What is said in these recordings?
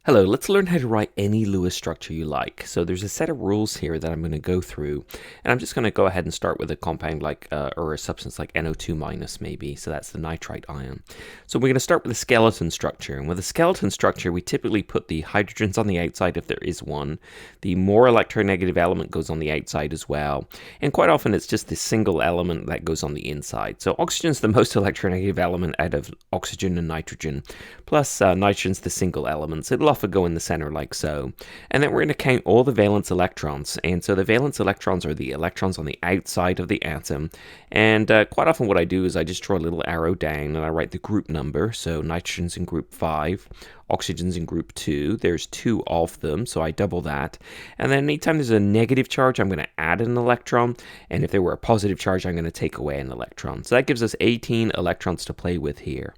Hello, let's learn how to write any Lewis structure you like. So there's a set of rules here that I'm going to go through, and I'm just going to go ahead and start with a compound like, or a substance like NO2 minus maybe, so that's the nitrite ion. So we're going to start with a skeleton structure, and with a skeleton structure we typically put the hydrogens on the outside if there is one. The more electronegative element goes on the outside as well, and quite often it's just this single element that goes on the inside. So oxygen's the most electronegative element out of oxygen and nitrogen, plus nitrogen's the single element, so it'll often go in the center like so. And then we're going to count all the valence electrons, and so the valence electrons are the electrons on the outside of the atom. And quite often what I do is I just draw a little arrow down and I write the group number. So nitrogen's in group 5, oxygen's in group 2, there's 2 of them, so I double that. And then anytime there's a negative charge, I'm going to add an electron, and if there were a positive charge, I'm going to take away an electron. So that gives us 18 electrons to play with here.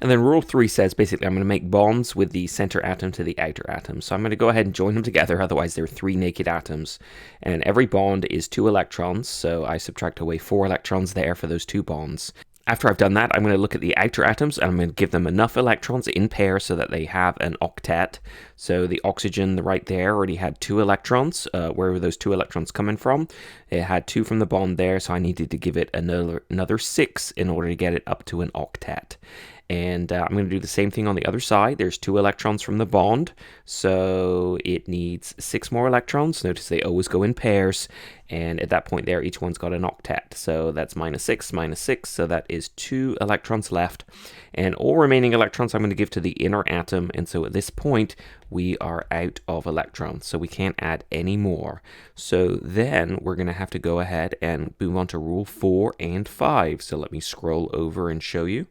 And then rule 3 says basically I'm going to make bonds with the center atom to the outer atom. So I'm going to go ahead and join them together, otherwise there are 3 naked atoms. And every bond is 2 electrons, so I subtract away 4 electrons there for those 2 bonds. After I've done that, I'm going to look at the outer atoms and I'm going to give them enough electrons in pairs so that they have an octet. So the oxygen right there already had 2 electrons. Where were those 2 electrons coming from? It had 2 from the bond there, so I needed to give it another 6 in order to get it up to an octet. And I'm going to do the same thing on the other side. There's 2 electrons from the bond, so it needs 6 more electrons. Notice they always go in pairs, and at that point there, each one's got an octet. So that's minus 6, so that is 2 electrons left. And all remaining electrons I'm going to give to the inner atom, and so at this point, we are out of electrons, so we can't add any more. So then we're going to have to go ahead and move on to rule 4 and 5. So let me scroll over and show you.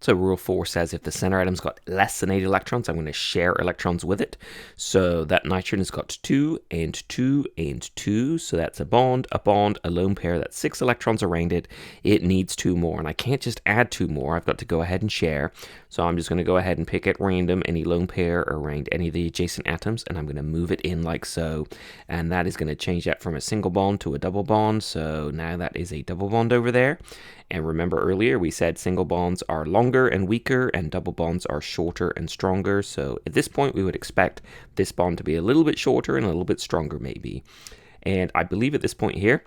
So rule 4 says if the center atom's got less than 8 electrons, I'm going to share electrons with it. So that nitrogen has got 2 and 2 and 2. So that's a bond, a lone pair. That's 6 electrons around it. It needs 2 more. And I can't just add 2 more. I've got to go ahead and share. So I'm just going to go ahead and pick at random any lone pair around any of the adjacent atoms. And I'm going to move it in like so. And that is going to change that from a single bond to a double bond. So now that is a double bond over there. And remember earlier we said single bonds are longer and weaker and double bonds are shorter and stronger. So at this point we would expect this bond to be a little bit shorter and a little bit stronger maybe. And I believe at this point here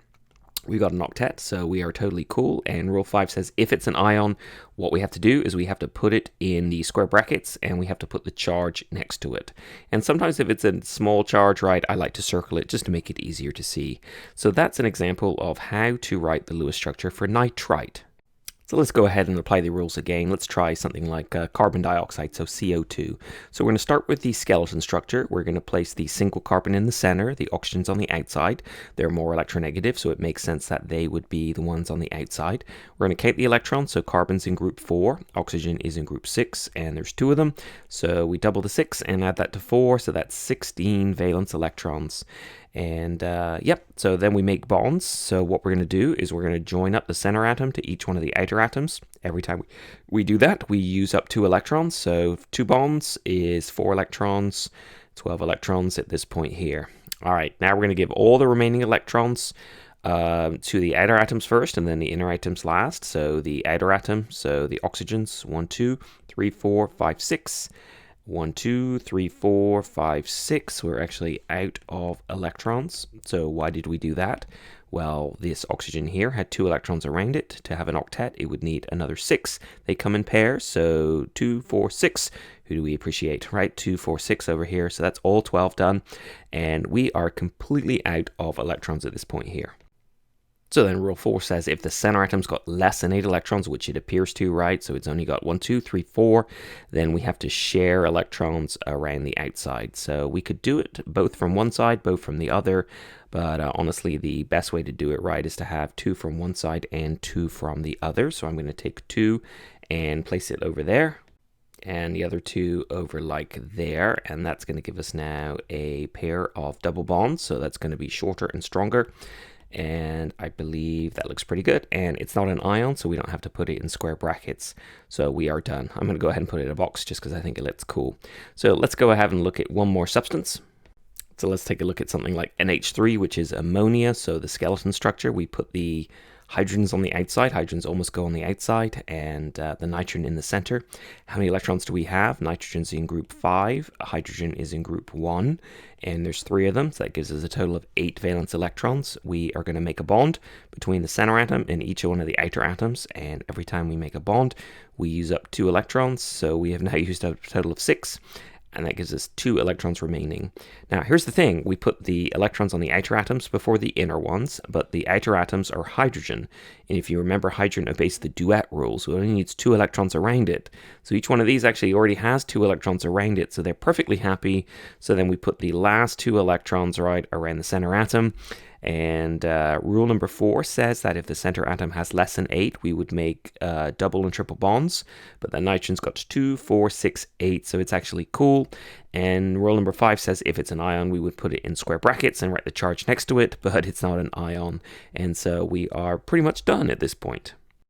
we got an octet, so we are totally cool. And rule 5 says if it's an ion, what we have to do is we have to put it in the square brackets and we have to put the charge next to it. And sometimes if it's a small charge, right, I like to circle it just to make it easier to see. So that's an example of how to write the Lewis structure for nitrite. So let's go ahead and apply the rules again. Let's try something like carbon dioxide, so CO2. So we're going to start with the skeleton structure. We're going to place the single carbon in the center, the oxygen's on the outside. They're more electronegative, so it makes sense that they would be the ones on the outside. We're going to count the electrons, so carbon's in group 4, oxygen is in group 6, and there's 2 of them. So we double the 6 and add that to 4, so that's 16 valence electrons. And yep, so then we make bonds. So what we're going to do is we're going to join up the center atom to each one of the outer atoms. Every time we do that, we use up 2 electrons. So 2 bonds is 4 electrons, 12 electrons at this point here. All right, now we're going to give all the remaining electrons to the outer atoms first and then the inner atoms last. So the outer atom, so the oxygens, 1, 2, 3, 4, 5, 6. 1, 2, 3, 4, 5, 6. We're actually out of electrons. So why did we do that? Well, this oxygen here had 2 electrons around it. To have an octet, it would need another 6. They come in pairs, so 2, 4, 6. Who do we appreciate, right? 2, 4, 6 over here. So that's all 12 done. And we are completely out of electrons at this point here. So then rule 4 says if the center atom's got less than 8 electrons, which it appears to, right? So it's only got 1, 2, 3, 4, then we have to share electrons around the outside. So we could do it both from one side, both from the other, but honestly the best way to do it right is to have 2 from one side and 2 from the other. So I'm going to take 2 and place it over there, and the other 2 over like there, and that's going to give us now a pair of double bonds. So that's going to be shorter and stronger. And I believe that looks pretty good, and it's not an ion, so we don't have to put it in square brackets. So we are done. I'm going to go ahead and put it in a box just because I think it looks cool. So let's go ahead and look at one more substance. So let's take a look at something like NH3, which is ammonia. So the skeleton structure, we put the Hydrogen's on the outside. Hydrogens almost go on the outside, and the nitrogen in the center. How many electrons do we have? Nitrogen's in group 5. Hydrogen is in group 1. And there's 3 of them, so that gives us a total of 8 valence electrons. We are going to make a bond between the center atom and each one of the outer atoms. And every time we make a bond, we use up 2 electrons. So we have now used up a total of 6. And that gives us 2 electrons remaining. Now, here's the thing. We put the electrons on the outer atoms before the inner ones, but the outer atoms are hydrogen. And if you remember, hydrogen obeys the duet rule, so it only needs 2 electrons around it. So each one of these actually already has 2 electrons around it, so they're perfectly happy. So then we put the last 2 electrons right around the center atom. And rule number 4 says that if the center atom has less than 8, we would make double and triple bonds. But the nitrogen's got 2, 4, 6, 8, so it's actually cool. And rule number 5 says if it's an ion, we would put it in square brackets and write the charge next to it, but it's not an ion. And so we are pretty much done at this point.